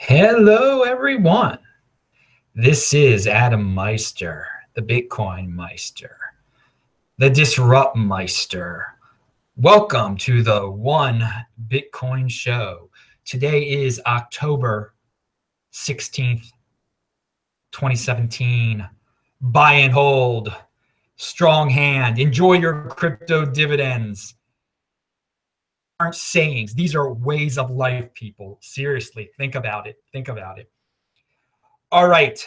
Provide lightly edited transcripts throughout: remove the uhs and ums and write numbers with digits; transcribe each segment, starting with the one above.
Hello, everyone. This is Adam Meister, the Bitcoin Meister, the Disrupt Meister. Welcome to the One Bitcoin Show. Today is October 16th, 2017. Buy and hold, strong hand, enjoy your crypto dividends. Aren't sayings. These are ways of life, people. Seriously, think about it. Think about it. All right.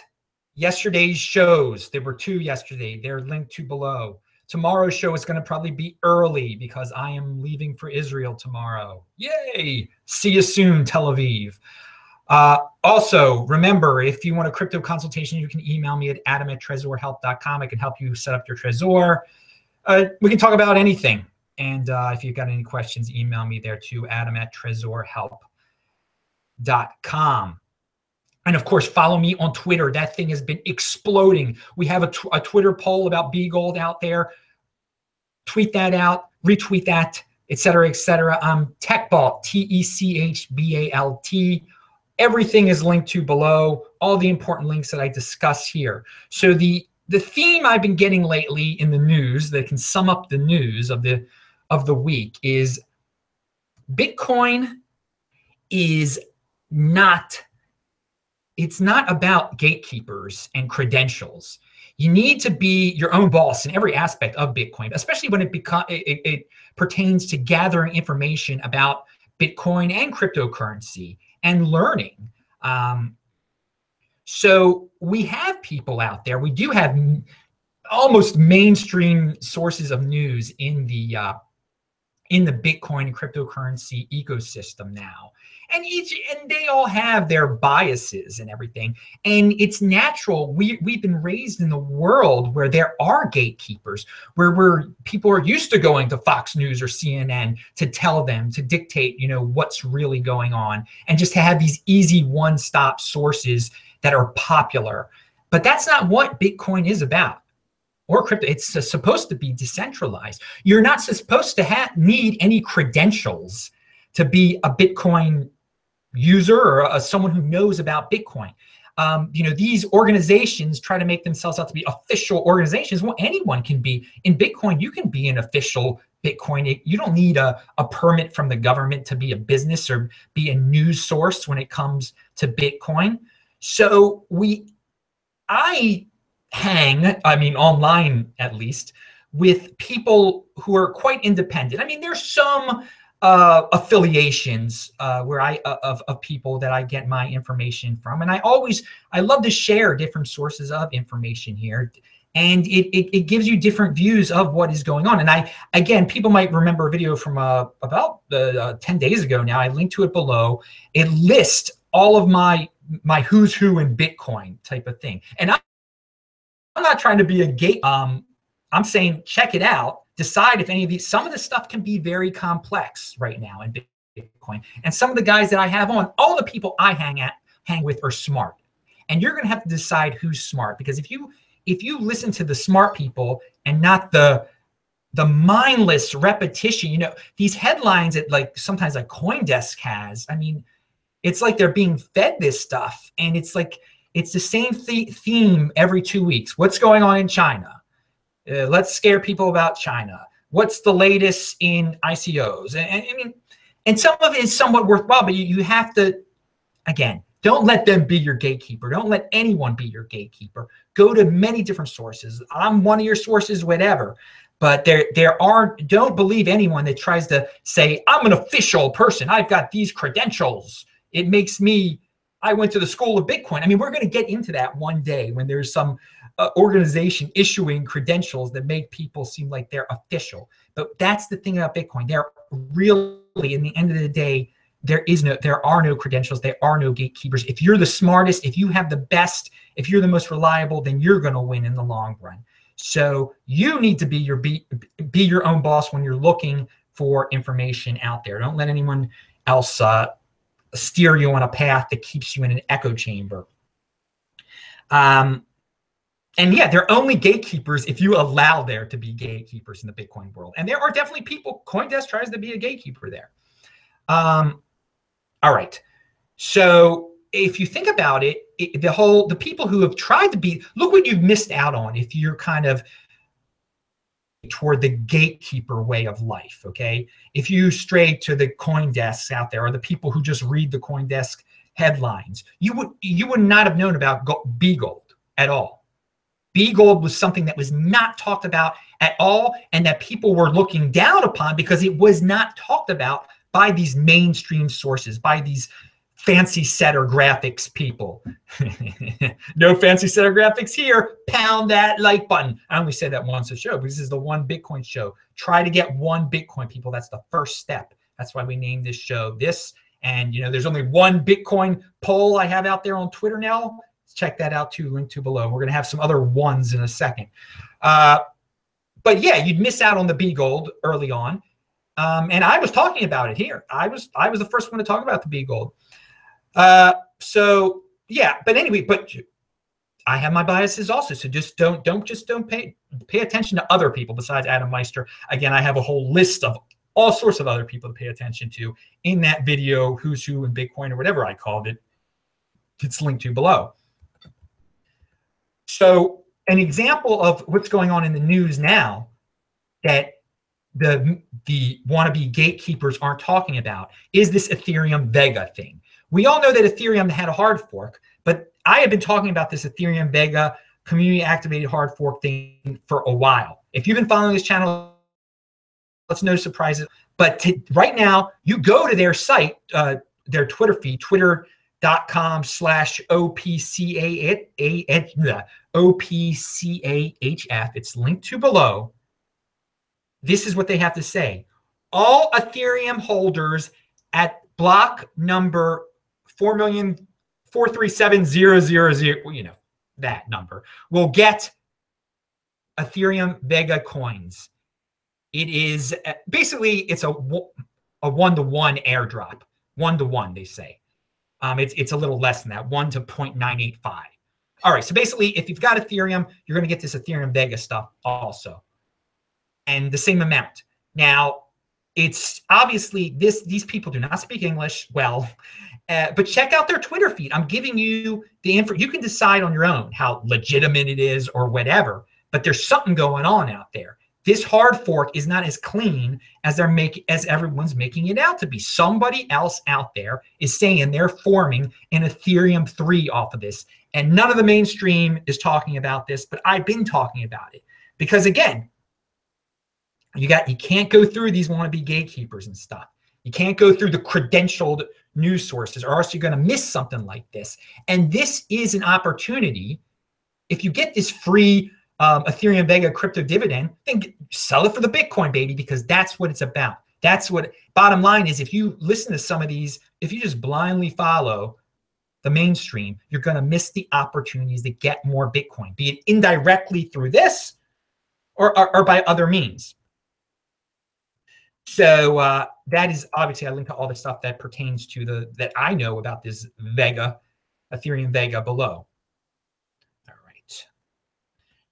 Yesterday's shows, there were two yesterday. They're linked to below. Tomorrow's show is going to probably be early because I am leaving for Israel tomorrow. Yay! See you soon, Tel Aviv. Also, remember, if you want a crypto consultation, you can email me at adam@trezorhelp.com. I can help you set up your Trezor. We can talk about anything. And if you've got any questions, email me there too, adam@trezorhelp.com. And of course, follow me on Twitter. That thing has been exploding. We have a Twitter poll about B-Gold out there. Tweet that out, retweet that, et cetera, et cetera. TechBalt, TechBalt. Everything is linked to below, all the important links that I discuss here. So the theme I've been getting lately in the news that can sum up the news of the week is Bitcoin is not... It's not about gatekeepers and credentials. You need to be your own boss in every aspect of Bitcoin, especially when it pertains to gathering information about Bitcoin and cryptocurrency and learning. So we have people out there. We do have almost mainstream sources of news in the Bitcoin and cryptocurrency ecosystem now. And they all have their biases and everything. And it's natural. We've been raised in the world where there are gatekeepers, where people are used to going to Fox News or CNN to tell them, to dictate, what's really going on, and just to have these easy one-stop sources that are popular. But that's not what Bitcoin is about. Or crypto. It's supposed to be decentralized. You're not supposed to need any credentials to be a Bitcoin user or someone who knows about Bitcoin. These organizations try to make themselves out to be official organizations. Well, anyone can be. In Bitcoin, you can be an official Bitcoin. You don't need a permit from the government to be a business or be a news source when it comes to Bitcoin. So I hang, online at least, with people who are quite independent. There's some affiliations of people that I get my information from, and I love to share different sources of information here, and it gives you different views of what is going on. And again, people might remember a video from about 10 days ago now. I linked to it below. It lists all of my who's who in Bitcoin type of thing, and I'm not trying to be a gate. I'm saying check it out. Decide if any of these. Some of this stuff can be very complex right now in Bitcoin. And some of the guys that I have on, all the people I hang with are smart. And you're going to have to decide who's smart, because if you listen to the smart people and not the mindless repetition, these headlines that sometimes CoinDesk has. It's like they're being fed this stuff, and it's like it's the same theme every 2 weeks. What's going on in China? Let's scare people about China. What's the latest in ICOs? And some of it is somewhat worthwhile, but you have to, again, don't let them be your gatekeeper. Don't let anyone be your gatekeeper. Go to many different sources. I'm one of your sources, whatever. But don't believe anyone that tries to say, I'm an official person. I've got these credentials. It makes me, I went to the school of Bitcoin. We're going to get into that one day when there's some organization issuing credentials that make people seem like they're official. But that's the thing about Bitcoin. They're really, in the end of the day, there are no credentials. There are no gatekeepers. If you're the smartest, if you have the best, if you're the most reliable, then you're going to win in the long run. So you need to be your own boss when you're looking for information out there. Don't let anyone else steer you on a path that keeps you in an echo chamber. And yeah, they're only gatekeepers if you allow there to be gatekeepers in the Bitcoin world. And there are definitely people, CoinDesk tries to be a gatekeeper there. All right. So if you think about it, the people who have tried to be, look what you've missed out on if you're kind of toward the gatekeeper way of life, okay? If you stray to the coin desks out there, or the people who just read the coin desk headlines, you would not have known about B Gold at all. B Gold was something that was not talked about at all, and that people were looking down upon because it was not talked about by these mainstream sources, by these fancy setter graphics people. No fancy setter graphics here. Pound that like button. I only say that once a show because this is the one Bitcoin show. Try to get one Bitcoin, people. That's the first step. That's why we named this show this. And there's only one Bitcoin poll I have out there on Twitter now. Check that out too, link to below. We're going to have some other ones in a second. But yeah, you'd miss out on the B Gold early on. And I was talking about it here. I was the first one to talk about the B Gold. So yeah, but anyway, but I have my biases also. So just don't pay attention to other people besides Adam Meister. Again, I have a whole list of all sorts of other people to pay attention to in that video, Who's Who in Bitcoin, or whatever I called it. It's linked to below. So an example of what's going on in the news now that the wannabe gatekeepers aren't talking about is this Ethereum Vega thing. We all know that Ethereum had a hard fork, but I have been talking about this Ethereum Vega community activated hard fork thing for a while. If you've been following this channel, it's no surprises. But right now, you go to their site, their Twitter feed, twitter.com/OPCAHF. It's linked to below. This is what they have to say. All Ethereum holders at block number 4,437,000, that number, will get Ethereum Vega coins. It is basically, it's a one-to-one airdrop. 1-to-1, they say. It's a little less than that, 1 to 0.985. All right, so basically, if you've got Ethereum, you're going to get this Ethereum Vega stuff also, and the same amount. Now, it's obviously these people do not speak English well, but check out their Twitter feed. I'm giving you the info. You can decide on your own how legitimate it is or whatever, but there's something going on out there. This hard fork is not as clean as everyone's making it out to be. Somebody else out there is saying they're forming an Ethereum 3 off of this, and none of the mainstream is talking about this, but I've been talking about it because, again, you can't go through these wannabe gatekeepers and stuff. You can't go through the credentialed news sources, or else you're going to miss something like this. And this is an opportunity. If you get this free Ethereum Vega crypto dividend, then sell it for the Bitcoin, baby, because that's what it's about. That's what, bottom line is, if you listen to some of these, if you just blindly follow the mainstream, you're going to miss the opportunities to get more Bitcoin, be it indirectly through this or by other means. So that is obviously, I link to all the stuff that pertains to that I know about this Vega, Ethereum Vega below. All right.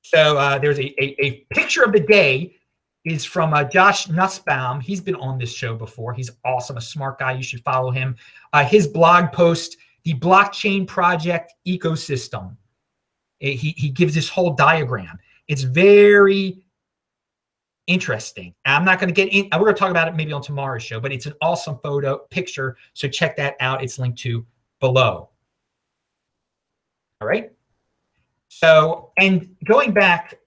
So there's a picture of the day is from Josh Nussbaum. He's been on this show before. He's awesome, a smart guy. You should follow him. His blog post, the blockchain project ecosystem. He gives this whole diagram. It's very interesting. I'm not going to get in. We're going to talk about it maybe on tomorrow's show, but it's an awesome picture. So check that out. It's linked to below. All right. So, and going back,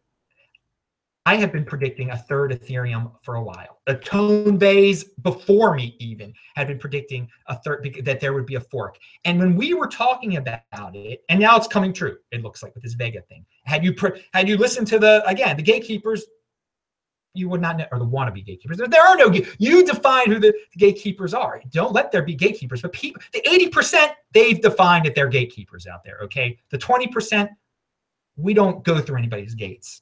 I have been predicting a third Ethereum for a while. The Tonebays before me even had been predicting a third, that there would be a fork. And when we were talking about it, and now it's coming true, it looks like, with this Vega thing. Had you listened to the gatekeepers, you would not know, or the wannabe gatekeepers. There are no, you define who the gatekeepers are. Don't let there be gatekeepers, but people, the 80%, they've defined that they're gatekeepers out there, okay? The 20%, we don't go through anybody's gates.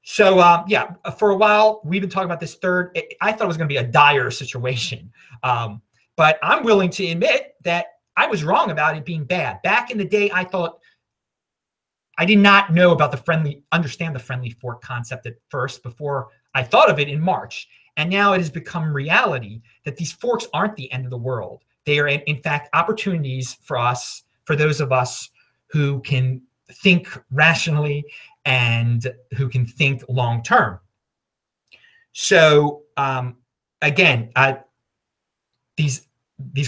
So yeah, for a while, we've been talking about this third. I thought it was going to be a dire situation. But I'm willing to admit that I was wrong about it being bad. Back in the day, I thought, I did not know about understand the friendly fork concept at first before I thought of it in March. And now it has become reality that these forks aren't the end of the world. They are, in fact, opportunities for us, for those of us who can think rationally and who can think long term. So again, these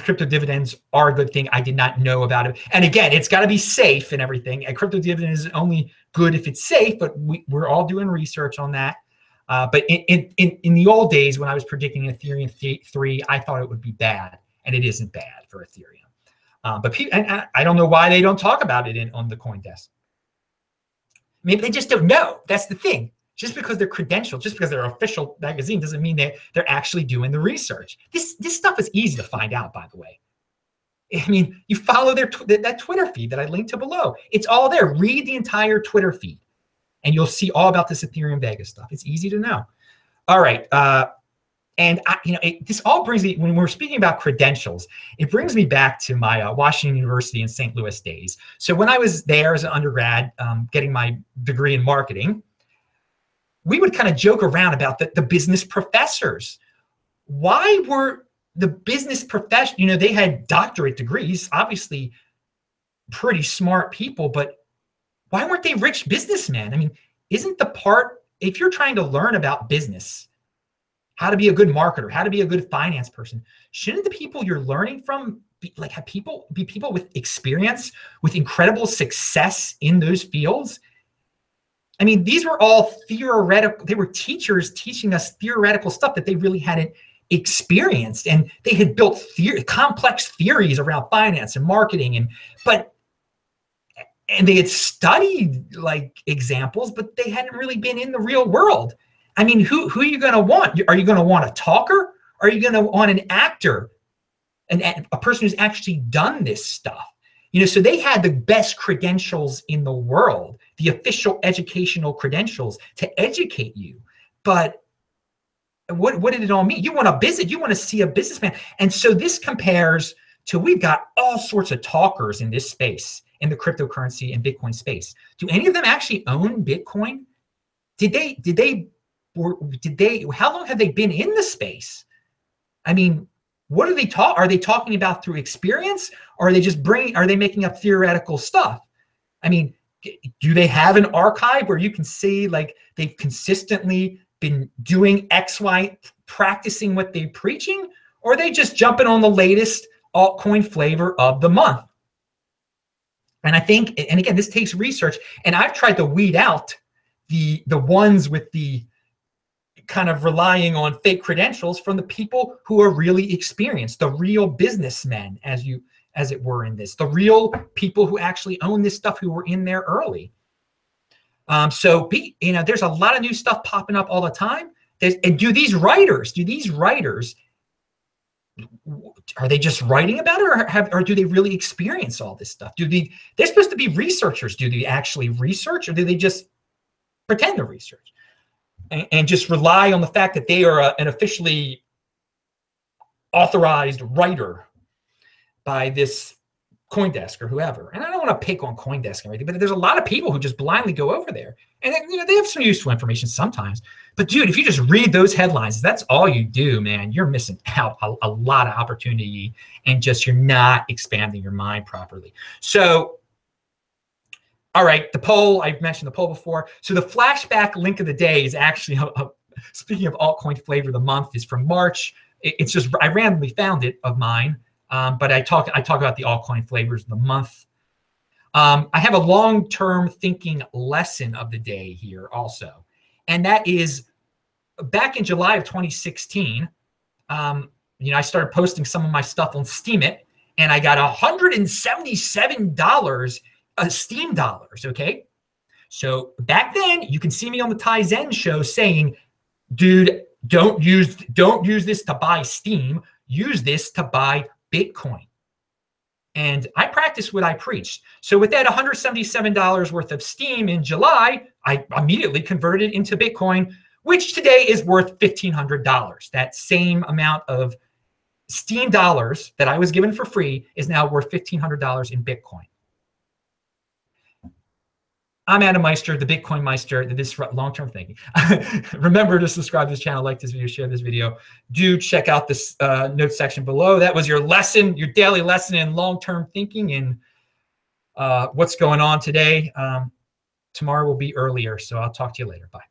crypto dividends are a good thing. I did not know about it. And again, it's got to be safe and everything. A crypto dividend is only good if it's safe, but we're all doing research on that. But in the old days, when I was predicting Ethereum 3, I thought it would be bad, and it isn't bad for Ethereum. But I don't know why they don't talk about it on the CoinDesk. Maybe they just don't know. That's the thing. Just because they're credentialed, just because they're an official magazine, doesn't mean they're actually doing the research. This stuff is easy to find out, by the way. I mean, you follow that Twitter feed that I linked to below. It's all there. Read the entire Twitter feed, and you'll see all about this Ethereum Vega stuff. It's easy to know. All right. And this all brings me, when we're speaking about credentials, it brings me back to my Washington University in St. Louis days. So when I was there as an undergrad, getting my degree in marketing, we would kind of joke around about the business professors. Why were the business professionals, they had doctorate degrees, obviously pretty smart people, but why weren't they rich businessmen? I mean, isn't the part, if you're trying to learn about business, how to be a good marketer, how to be a good finance person, shouldn't the people you're learning from be people with experience, with incredible success in those fields? I mean, these were all theoretical. They were teachers teaching us theoretical stuff that they really hadn't experienced, and they had built complex theories around finance and marketing, and they had studied like examples, but they hadn't really been in the real world. I mean, who are you going to want? Are you going to want a talker? Or are you going to want an actor, a person who's actually done this stuff? So they had the best credentials in the world, the official educational credentials to educate you. But what did it all mean? You want to visit, you want to see a businessman. And so this compares to, we've got all sorts of talkers in this space, in the cryptocurrency and Bitcoin space. Do any of them actually own Bitcoin? How long have they been in the space? I mean, what are they Are they talking about through experience, or are they making up theoretical stuff? I mean, do they have an archive where you can see like they've consistently been doing X, Y, practicing what they're preaching, or are they just jumping on the latest altcoin flavor of the month? And I think, and again, this takes research, and I've tried to weed out the ones with the kind of relying on fake credentials from the people who are really experienced, the real businessmen, as it were, in this, the real people who actually own this stuff, who were in there early. So there's a lot of new stuff popping up all the time. And do these writers, are they just writing about it, or do they really experience all this stuff? They're supposed to be researchers. Do they actually research, or do they just pretend to research and just rely on the fact that they are an officially authorized writer by this CoinDesk or whoever? And I don't want to pick on CoinDesk and everything, but there's a lot of people who just blindly go over there, and they have some useful information sometimes. But dude, if you just read those headlines, that's all you do, man, you're missing out a lot of opportunity, and you're not expanding your mind properly. So, all right, the poll, I've mentioned the poll before. So the flashback link of the day is actually, speaking of altcoin flavor of the month, is from March. It's just, I randomly found it of mine, but I talk about the altcoin flavors of the month. I have a long-term thinking lesson of the day here also. And that is, back in July of 2016, I started posting some of my stuff on Steemit, and I got $177 Steam dollars, okay? So back then, you can see me on the Ty Zen show saying, dude, don't use this to buy Steam, use this to buy Bitcoin. And I practiced what I preached. So with that $177 worth of Steam in July, I immediately converted into Bitcoin, which today is worth $1,500. That same amount of Steam dollars that I was given for free is now worth $1,500 in Bitcoin. I'm Adam Meister, the Bitcoin Meister, this long-term thinking. Remember to subscribe to this channel, like this video, share this video. Do check out this notes section below. That was your lesson, your daily lesson in long-term thinking and what's going on today. Tomorrow will be earlier, so I'll talk to you later. Bye.